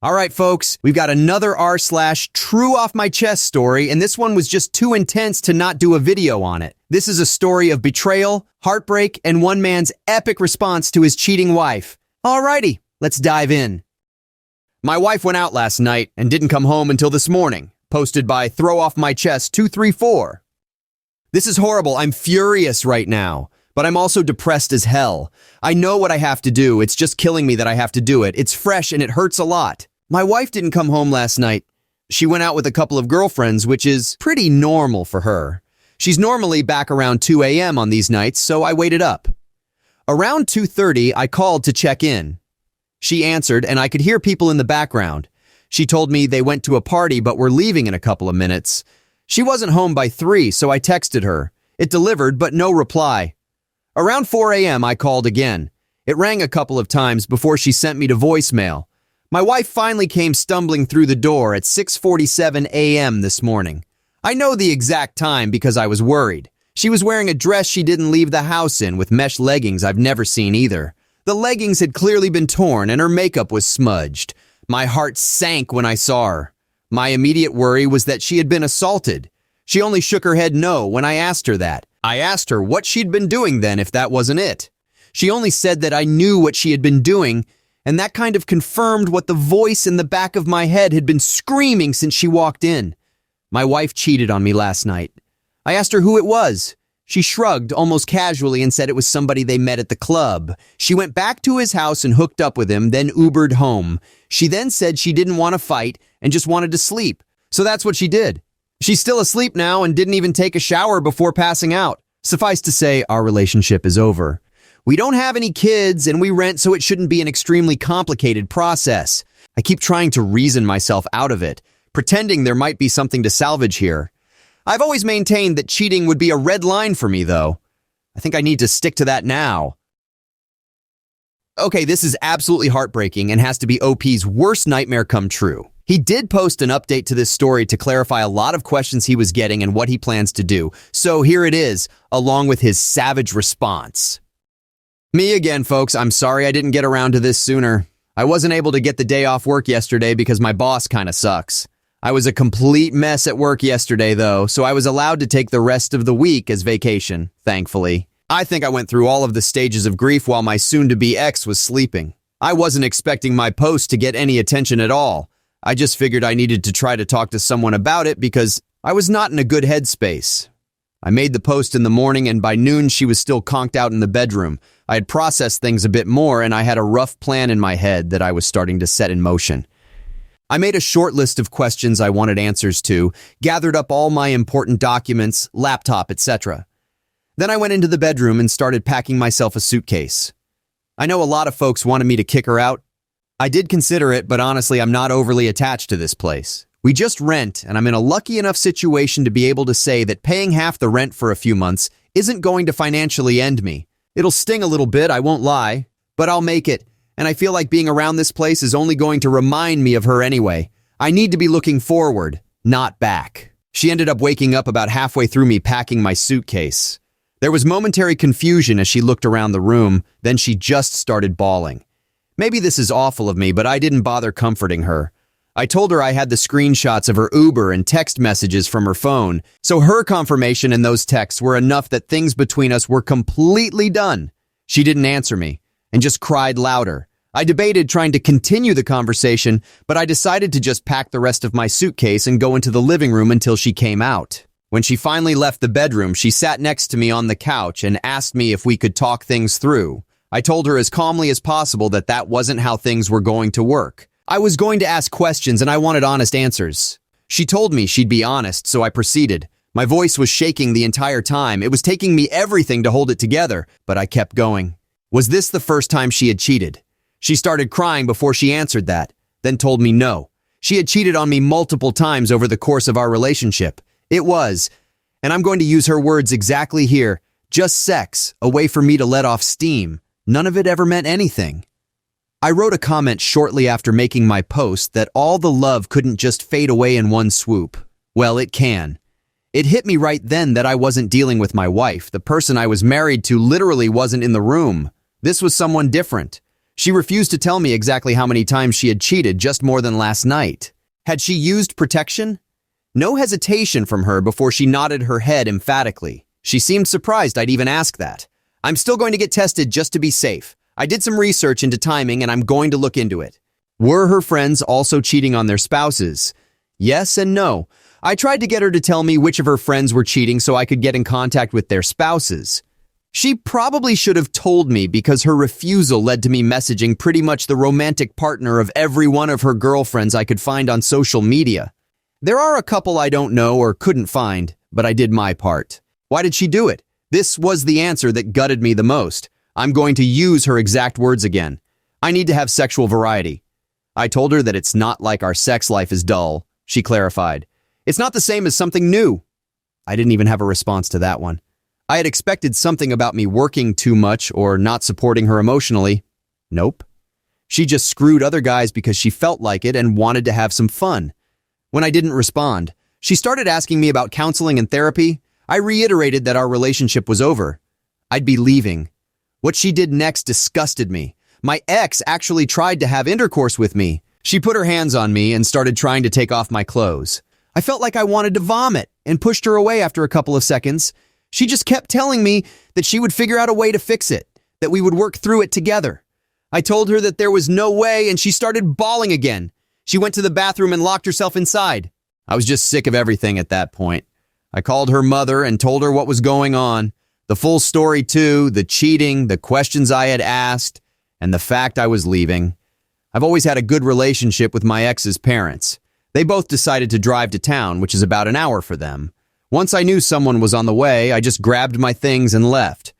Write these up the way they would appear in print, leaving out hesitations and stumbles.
All right, folks, we've got another r/true off my chest story, and this one was just too intense to not do a video on it. This is a story of betrayal, heartbreak, and one man's epic response to his cheating wife. Alrighty, let's dive in. My wife went out last night and didn't come home until this morning. Posted by TrueOffMyChest 234. This is horrible. I'm furious right now, but I'm also depressed as hell. I know what I have to do. It's just killing me that I have to do it. It's fresh and it hurts a lot. My wife didn't come home last night. She went out with a couple of girlfriends, which is pretty normal for her. She's normally back around 2 a.m. on these nights, so I waited up. Around 2:30, I called to check in. She answered, and I could hear people in the background. She told me they went to a party but were leaving in a couple of minutes. She wasn't home by 3, so I texted her. It delivered, but no reply. Around 4 a.m., I called again. It rang a couple of times before she sent me to voicemail. My wife finally came stumbling through the door at 6:47 a.m. this morning. I know the exact time because I was worried. She was wearing a dress she didn't leave the house in with mesh leggings I've never seen either. The leggings had clearly been torn and her makeup was smudged. My heart sank when I saw her. My immediate worry was that she had been assaulted. She only shook her head no when I asked her that. I asked her what she'd been doing then if that wasn't it. She only said that I knew what she had been doing, and that kind of confirmed what the voice in the back of my head had been screaming since she walked in. My wife cheated on me last night. I asked her who it was. She shrugged almost casually and said it was somebody they met at the club. She went back to his house and hooked up with him, then Ubered home. She then said she didn't want to fight and just wanted to sleep. So that's what she did. She's still asleep now and didn't even take a shower before passing out. Suffice to say, our relationship is over. We don't have any kids and we rent, so it shouldn't be an extremely complicated process. I keep trying to reason myself out of it, pretending there might be something to salvage here. I've always maintained that cheating would be a red line for me, though. I think I need to stick to that now. Okay, this is absolutely heartbreaking and has to be OP's worst nightmare come true. He did post an update to this story to clarify a lot of questions he was getting and what he plans to do. So here it is, along with his savage response. Me again, folks. I'm sorry I didn't get around to this sooner. I wasn't able to get the day off work yesterday because my boss kinda sucks. I was a complete mess at work yesterday, though, so I was allowed to take the rest of the week as vacation, thankfully. I think I went through all of the stages of grief while my soon-to-be ex was sleeping. I wasn't expecting my post to get any attention at all. I just figured I needed to try to talk to someone about it because I was not in a good headspace. I made the post in the morning, and by noon she was still conked out in the bedroom. I had processed things a bit more, and I had a rough plan in my head that I was starting to set in motion. I made a short list of questions I wanted answers to, gathered up all my important documents, laptop, etc. Then I went into the bedroom and started packing myself a suitcase. I know a lot of folks wanted me to kick her out. I did consider it, but honestly, I'm not overly attached to this place. We just rent, and I'm in a lucky enough situation to be able to say that paying half the rent for a few months isn't going to financially end me. It'll sting a little bit, I won't lie, but I'll make it. And I feel like being around this place is only going to remind me of her anyway. I need to be looking forward, not back. She ended up waking up about halfway through me packing my suitcase. There was momentary confusion as she looked around the room, then she just started bawling. Maybe this is awful of me, but I didn't bother comforting her. I told her I had the screenshots of her Uber and text messages from her phone, so her confirmation in those texts were enough that things between us were completely done. She didn't answer me and just cried louder. I debated trying to continue the conversation, but I decided to just pack the rest of my suitcase and go into the living room until she came out. When she finally left the bedroom, she sat next to me on the couch and asked me if we could talk things through. I told her as calmly as possible that that wasn't how things were going to work. I was going to ask questions and I wanted honest answers. She told me she'd be honest, so I proceeded. My voice was shaking the entire time. It was taking me everything to hold it together, but I kept going. Was this the first time she had cheated? She started crying before she answered that, then told me no. She had cheated on me multiple times over the course of our relationship. It was, and I'm going to use her words exactly here, just sex, a way for me to let off steam. None of it ever meant anything. I wrote a comment shortly after making my post that all the love couldn't just fade away in one swoop. Well, it can. It hit me right then that I wasn't dealing with my wife. The person I was married to literally wasn't in the room. This was someone different. She refused to tell me exactly how many times she had cheated, just more than last night. Had she used protection? No hesitation from her before she nodded her head emphatically. She seemed surprised I'd even ask that. I'm still going to get tested just to be safe. I did some research into timing and I'm going to look into it. Were her friends also cheating on their spouses? Yes and no. I tried to get her to tell me which of her friends were cheating so I could get in contact with their spouses. She probably should have told me because her refusal led to me messaging pretty much the romantic partner of every one of her girlfriends I could find on social media. There are a couple I don't know or couldn't find, but I did my part. Why did she do it? This was the answer that gutted me the most. I'm going to use her exact words again. I need to have sexual variety. I told her that it's not like our sex life is dull. She clarified. It's not the same as something new. I didn't even have a response to that one. I had expected something about me working too much or not supporting her emotionally. Nope. She just screwed other guys because she felt like it and wanted to have some fun. When I didn't respond, she started asking me about counseling and therapy. I reiterated that our relationship was over. I'd be leaving. What she did next disgusted me. My ex actually tried to have intercourse with me. She put her hands on me and started trying to take off my clothes. I felt like I wanted to vomit and pushed her away after a couple of seconds. She just kept telling me that she would figure out a way to fix it, that we would work through it together. I told her that there was no way and she started bawling again. She went to the bathroom and locked herself inside. I was just sick of everything at that point. I called her mother and told her what was going on. The full story too, the cheating, the questions I had asked, and the fact I was leaving. I've always had a good relationship with my ex's parents. They both decided to drive to town, which is about an hour for them. Once I knew someone was on the way, I just grabbed my things and left.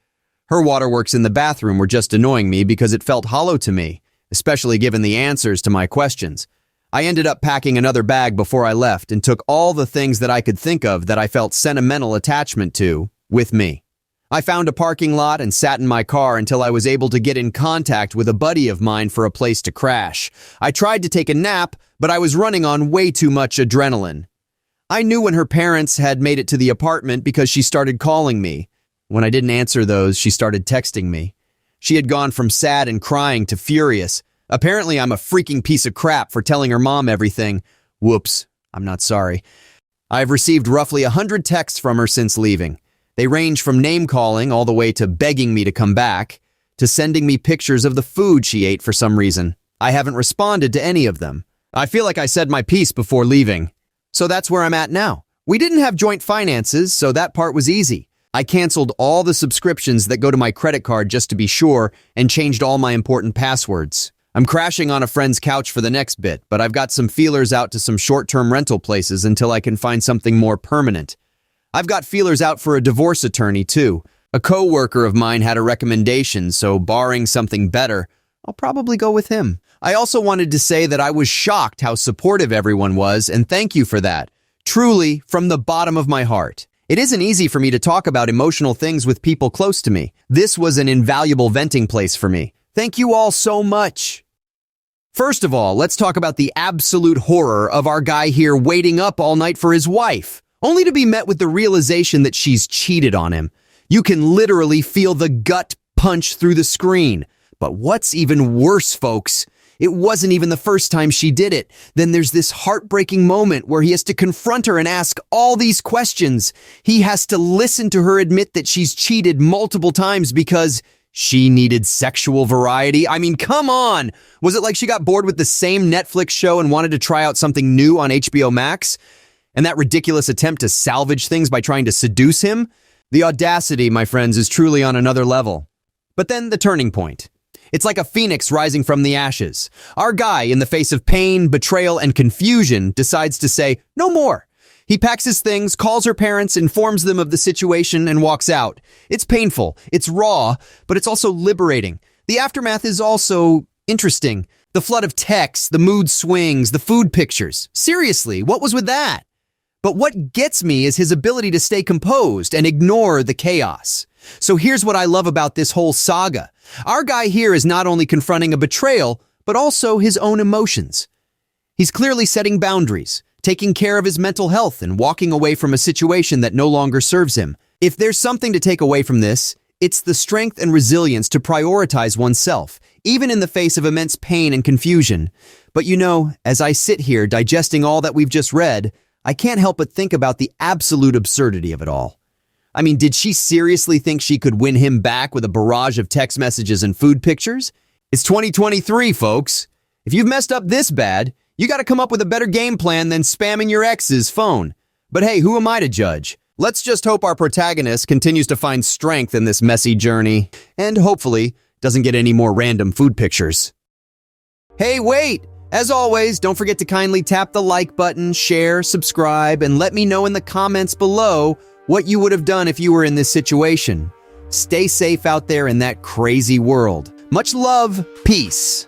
Her waterworks in the bathroom were just annoying me because it felt hollow to me, especially given the answers to my questions. I ended up packing another bag before I left and took all the things that I could think of that I felt sentimental attachment to with me. I found a parking lot and sat in my car until I was able to get in contact with a buddy of mine for a place to crash. I tried to take a nap, but I was running on way too much adrenaline. I knew when her parents had made it to the apartment because she started calling me. When I didn't answer those, she started texting me. She had gone from sad and crying to furious. Apparently, I'm a freaking piece of crap for telling her mom everything. Whoops, I'm not sorry. I've received roughly 100 texts from her since leaving. They range from name-calling all the way to begging me to come back, to sending me pictures of the food she ate for some reason. I haven't responded to any of them. I feel like I said my piece before leaving. So that's where I'm at now. We didn't have joint finances, so that part was easy. I canceled all the subscriptions that go to my credit card just to be sure and changed all my important passwords. I'm crashing on a friend's couch for the next bit, but I've got some feelers out to some short-term rental places until I can find something more permanent. I've got feelers out for a divorce attorney, too. A co-worker of mine had a recommendation, so barring something better, I'll probably go with him. I also wanted to say that I was shocked how supportive everyone was, and thank you for that. Truly, from the bottom of my heart. It isn't easy for me to talk about emotional things with people close to me. This was an invaluable venting place for me. Thank you all so much. First of all, let's talk about the absolute horror of our guy here waiting up all night for his wife, only to be met with the realization that she's cheated on him. You can literally feel the gut punch through the screen. But what's even worse, folks, it wasn't even the first time she did it. Then there's this heartbreaking moment where he has to confront her and ask all these questions. He has to listen to her admit that she's cheated multiple times because she needed sexual variety. I mean, come on! Was it like she got bored with the same Netflix show and wanted to try out something new on HBO Max? And that ridiculous attempt to salvage things by trying to seduce him? The audacity, my friends, is truly on another level. But then the turning point. It's like a phoenix rising from the ashes. Our guy, in the face of pain, betrayal, and confusion, decides to say, no more. He packs his things, calls her parents, informs them of the situation, and walks out. It's painful, it's raw, but it's also liberating. The aftermath is also interesting. The flood of texts, the mood swings, the food pictures. Seriously, what was with that? But what gets me is his ability to stay composed and ignore the chaos. So here's what I love about this whole saga. Our guy here is not only confronting a betrayal, but also his own emotions. He's clearly setting boundaries, taking care of his mental health and walking away from a situation that no longer serves him. If there's something to take away from this, It's the strength and resilience to prioritize oneself, even in the face of immense pain and confusion. But you know, as I sit here digesting all that we've just read, I can't help but think about the absolute absurdity of it all. I mean, did she seriously think she could win him back with a barrage of text messages and food pictures? It's 2023, folks. If you've messed up this bad, you gotta come up with a better game plan than spamming your ex's phone. But hey, who am I to judge? Let's just hope our protagonist continues to find strength in this messy journey, and hopefully doesn't get any more random food pictures. Hey, wait! As always, don't forget to kindly tap the like button, share, subscribe, and let me know in the comments below what you would have done if you were in this situation. Stay safe out there in that crazy world. Much love, peace.